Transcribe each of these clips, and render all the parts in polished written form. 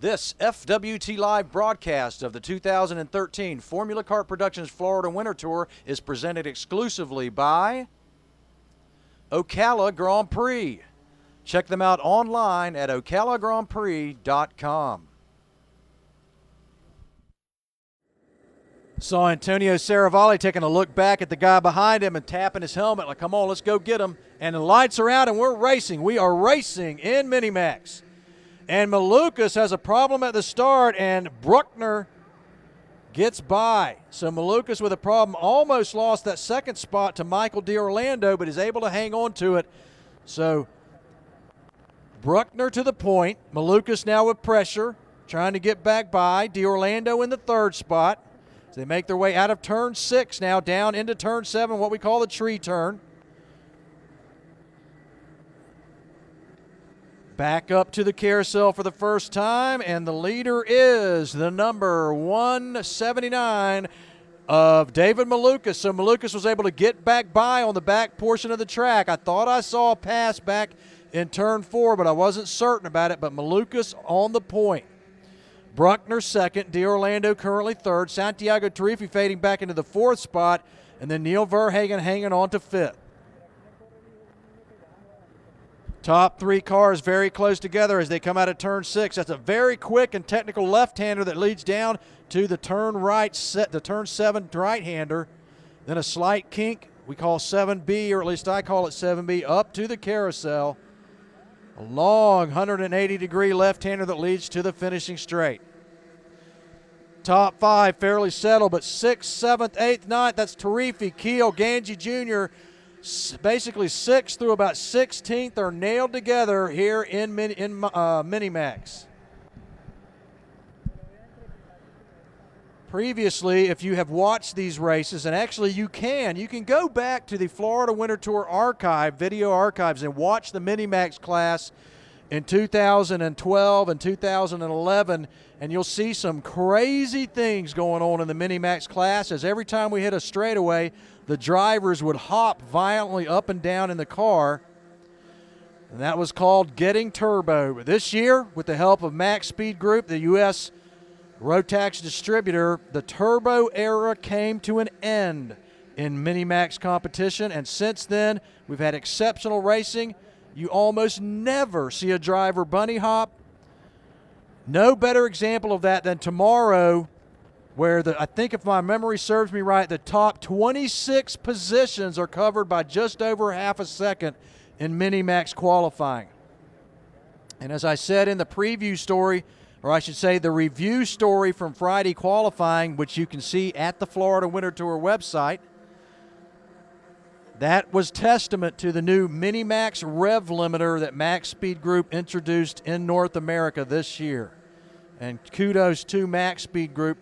This FWT Live broadcast of the 2013 Formula Kart Productions Florida Winter Tour is presented exclusively by Ocala Grand Prix. Check them out online at ocalagrandprix.com. Saw Antonio Saravalli taking a look back at the guy behind him and tapping his helmet like, come on, let's go get him. And the lights are out and we're racing. We are racing in Minimax. And Malukas has a problem at the start, and Bruckner gets by. So Malukas with a problem almost lost that second spot to Michael D'Orlando, but is able to hang on to it. So Bruckner to the point. Malukas now with pressure, trying to get back by. D'Orlando in the third spot. So they make their way out of turn 6 now, down into turn 7, what we call the tree turn. Back up to the carousel for the first time, and the leader is the number 179 of David Malukas. So Malukas was able to get back by on the back portion of the track. I thought I saw a pass back in turn 4, but I wasn't certain about it. But Malukas on the point. Bruckner second, D'Orlando currently third, Santiago Tarifi fading back into the 4th spot, and then Neil Verhagen hanging on to 5th. Top 3 cars very close together as they come out of turn 6. That's a very quick and technical left-hander that leads down to the turn 7 right-hander. Then a slight kink, we call 7B, or at least I call it 7B, up to the carousel. A long 180-degree left-hander that leads to the finishing straight. Top 5 fairly settled, but 6th, 7th, 8th, 9th, that's Tarifi, Keel, Ganji Jr., basically 6th through about 16th are nailed together here in Minimax. Previously, if you have watched these races, and actually you can go back to the Florida Winter Tour archive, video archives, and watch the Minimax class in 2012 and 2011, and you'll see some crazy things going on in the Minimax class, as every time we hit a straightaway, the drivers would hop violently up and down in the car, and that was called getting turbo. This year, with the help of Max Speed Group, the U.S. Rotax distributor, the turbo era came to an end in Minimax competition, and since then, we've had exceptional racing. You almost never see a driver bunny hop. No better example of that than tomorrow, where I think if my memory serves me right, the top 26 positions are covered by just over half a second in Minimax qualifying. And as I said in the preview story, or I should say the review story from Friday qualifying, which you can see at the Florida Winter Tour website, that was testament to the new Minimax rev limiter that Max Speed Group introduced in North America this year. And kudos to Max Speed Group.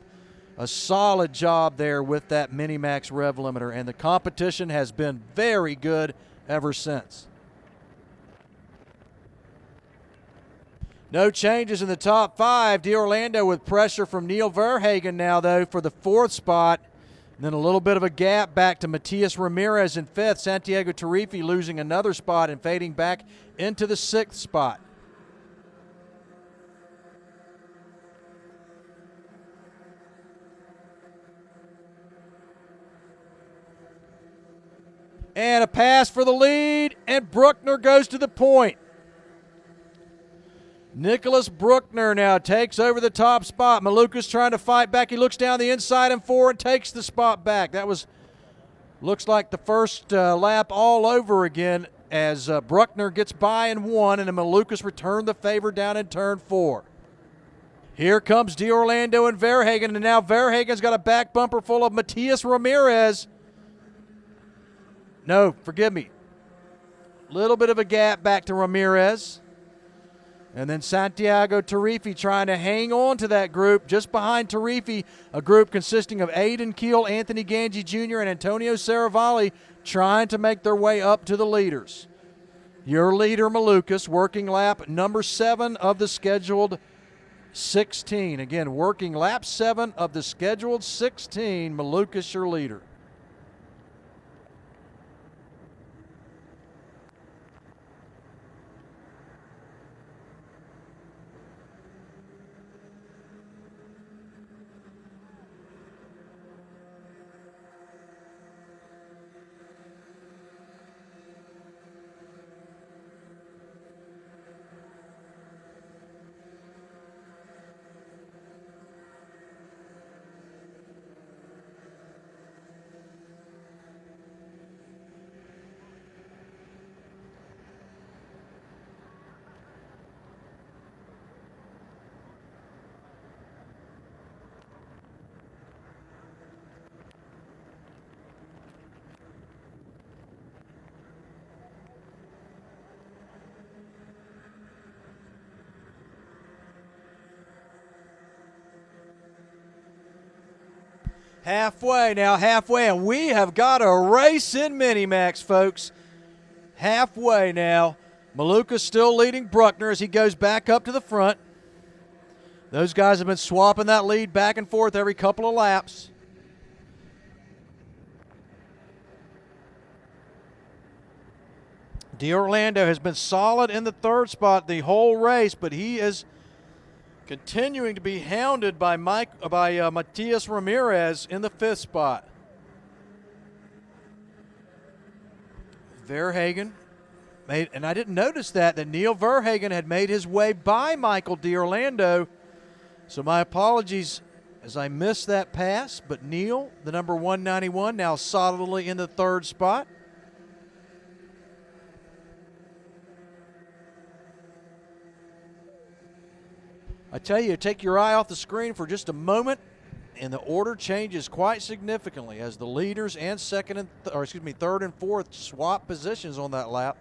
A solid job there with that Minimax rev limiter, and the competition has been very good ever since. No changes in the top 5. D'Orlando with pressure from Neil Verhagen now, though, for the 4th spot. And then a little bit of a gap back to Matias Ramirez in 5th. Santiago Tarifi losing another spot and fading back into the 6th spot. And a pass for the lead, and Bruckner goes to the point. Nicholas Bruckner now takes over the top spot. Malukas trying to fight back. He looks down the inside and 4 and takes the spot back. That looks like the first lap all over again as Bruckner gets by in 1, and then Malukas returned the favor down in turn 4. Here comes D'Orlando and Verhagen, and now Verhagen's got a back bumper full of Matias Ramirez. No, forgive me. Little bit of a gap back to Ramirez. And then Santiago Tarifi trying to hang on to that group. Just behind Tarifi, a group consisting of Aiden Keel, Anthony Ganji Jr., and Antonio Saravalli trying to make their way up to the leaders. Your leader, Malukas, working lap number 7 of the scheduled 16. Again, working lap 7 of the scheduled 16. Malukas, your leader. Halfway now, halfway, and we have got a race in Minimax, folks. Halfway now. Maluka's still leading Bruckner as he goes back up to the front. Those guys have been swapping that lead back and forth every couple of laps. D'Orlando has been solid in the third spot the whole race, but he is continuing to be hounded by Matias Ramirez in the fifth spot. Verhagen made, and I didn't notice that Neil Verhagen had made his way by Michael D'Orlando. So my apologies as I missed that pass, but Neil, the number 191, now solidly in the third spot. I tell you, take your eye off the screen for just a moment, and the order changes quite significantly as the leaders and third and fourth swap positions on that lap.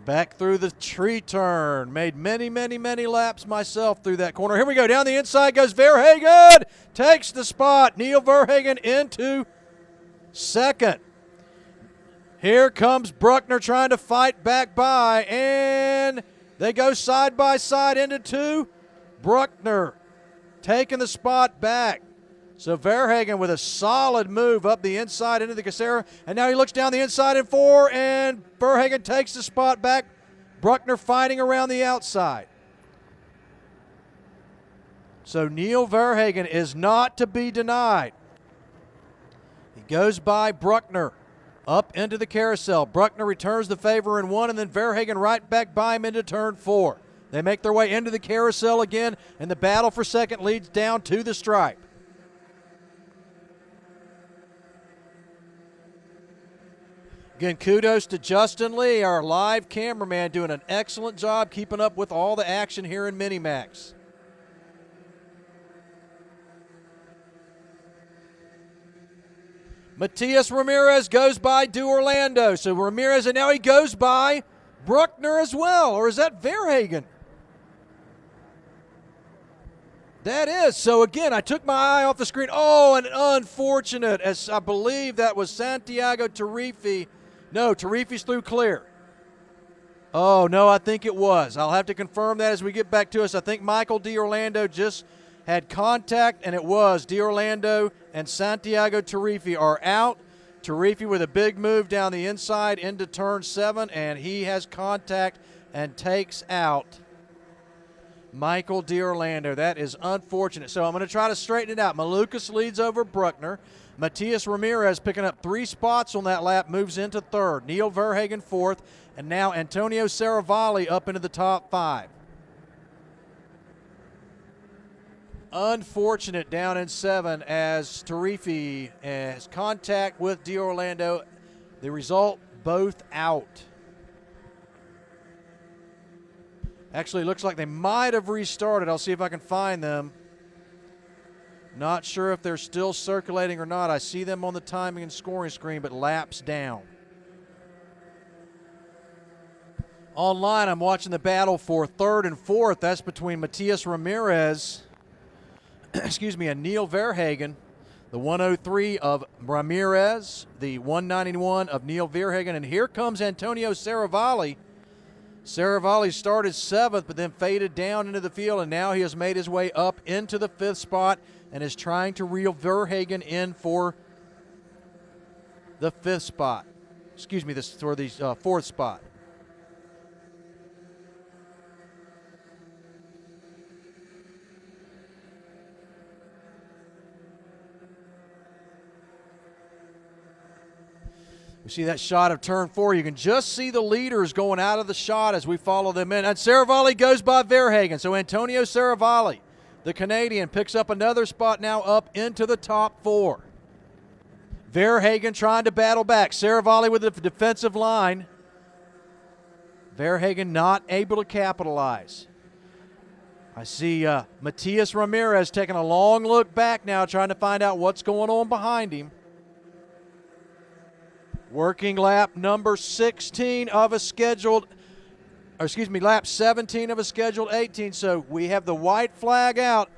Back through the tree turn. Made many, many, many laps myself through that corner. Here we go. Down the inside goes Verhagen. Takes the spot. Neil Verhagen into second. Here comes Bruckner trying to fight back by, and they go side by side into two. Bruckner taking the spot back. So Verhagen with a solid move up the inside into the Casera. And now he looks down the inside in four, and Verhagen takes the spot back. Bruckner fighting around the outside. So Neil Verhagen is not to be denied. He goes by Bruckner up into the carousel. Bruckner returns the favor in one, and then Verhagen right back by him into turn four. They make their way into the carousel again, and the battle for second leads down to the stripe. Again, kudos to Justin Lee, our live cameraman, doing an excellent job keeping up with all the action here in Minimax. Matias Ramirez goes by D'Orlando. So Ramirez, and now he goes by Bruckner as well. Or is that Verhagen? That is. So again, I took my eye off the screen. Oh, and unfortunate, as I believe that was Santiago Tarifi. No, Tarifi's through clear. Oh, no, I think it was. I'll have to confirm that as we get back to us. I think Michael D'Orlando just had contact, and it was D'Orlando and Santiago Tarifi are out. Tarifi with a big move down the inside into turn 7, and he has contact and takes out Michael D'Orlando. That is unfortunate. So I'm going to try to straighten it out. Malukas leads over Bruckner. Matias Ramirez picking up 3 spots on that lap, moves into third. Neil Verhagen fourth, and now Antonio Saravalli up into the top 5. Unfortunate down in 7 as Tarifi has contact with D'Orlando. The result, both out. Actually, looks like they might have restarted. I'll see if I can find them. Not sure if they're still circulating or not. I see them on the timing and scoring screen, but laps down. Online, I'm watching the battle for third and fourth. That's between Matias Ramirez, and Neil Verhagen. The 103 of Ramirez, the 191 of Neil Verhagen, and here comes Antonio Saravalli. Saravalli started 7th, but then faded down into the field, and now he has made his way up into the 5th spot and is trying to reel Verhagen in for the 5th spot. For the 4th spot. We see that shot of turn 4. You can just see the leaders going out of the shot as we follow them in. And Saravalli goes by Verhagen. So Antonio Saravalli, the Canadian, picks up another spot now up into the top 4. Verhagen trying to battle back. Saravalli with the defensive line. Verhagen not able to capitalize. I see Matias Ramirez taking a long look back now, trying to find out what's going on behind him. Working lap number 16 of a scheduled, lap 17 of a scheduled 18. So we have the white flag out.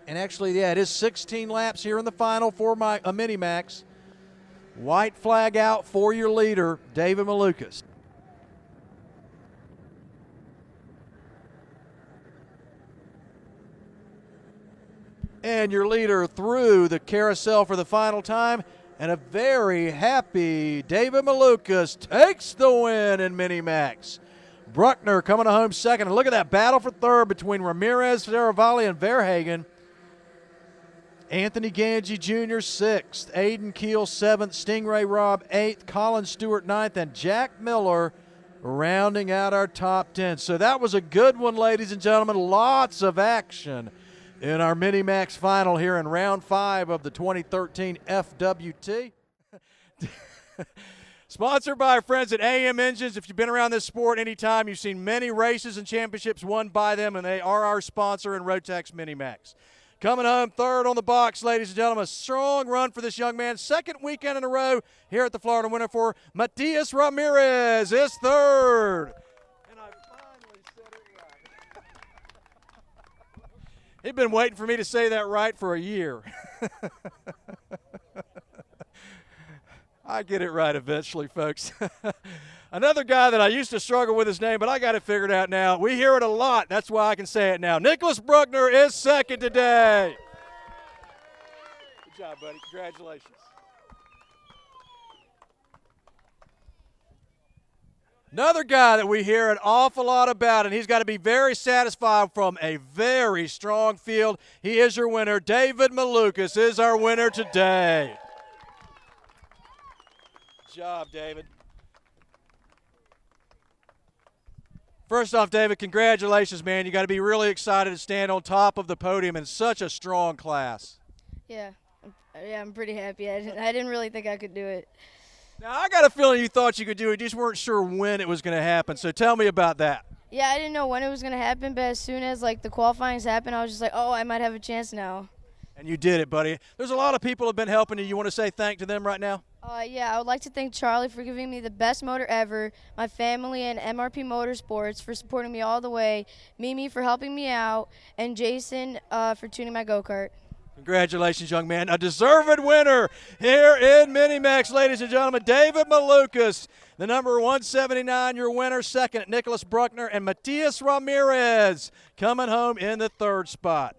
And actually, yeah, it is 16 laps here in the final for a Mini-Max. White flag out for your leader, David Malukas. And your leader through the carousel for the final time. And a very happy David Malukas takes the win in Mini-Max. Bruckner coming home second. And look at that battle for third between Ramirez, Saravalli, and Verhagen. Anthony Ganji Jr. 6th, Aiden Keel 7th, Stingray Robb 8th, Colin Stewart 9th, and Jack Miller rounding out our top 10. So that was a good one, ladies and gentlemen. Lots of action in our Mini-Max final here in round 5 of the 2013 FWT. Sponsored by our friends at AM Engines. If you've been around this sport anytime, you've seen many races and championships won by them, and they are our sponsor in Rotax Mini-Max. Coming home third on the box, ladies and gentlemen. A strong run for this young man. Second weekend in a row here at the Florida Winter for Matias Ramirez is third. And I finally said it right. He'd been waiting for me to say that right for a year. I get it right eventually, folks. Another guy that I used to struggle with his name, but I got it figured out now. We hear it a lot. That's why I can say it now. Nicholas Bruckner is second today. Good job, buddy. Congratulations. Another guy that we hear an awful lot about, and he's got to be very satisfied from a very strong field. He is your winner. David Malukas is our winner today. Good job, David. First off, David, congratulations, man. You got to be really excited to stand on top of the podium in such a strong class. Yeah, I'm pretty happy. I didn't really think I could do it. Now, I got a feeling you thought you could do it. You just weren't sure when it was going to happen. So tell me about that. Yeah, I didn't know when it was going to happen, but as soon as, the qualifyings happened, I was just like, oh, I might have a chance now. And you did it, buddy. There's a lot of people who have been helping you. You want to say thank to them right now? Yeah, I would like to thank Charlie for giving me the best motor ever, my family and MRP Motorsports for supporting me all the way, Mimi for helping me out, and Jason for tuning my go-kart. Congratulations, young man. A deserved winner here in Mini-Max, ladies and gentlemen. David Malukas, the number 179, your winner. Second, Nicholas Bruckner, and Matias Ramirez coming home in the third spot.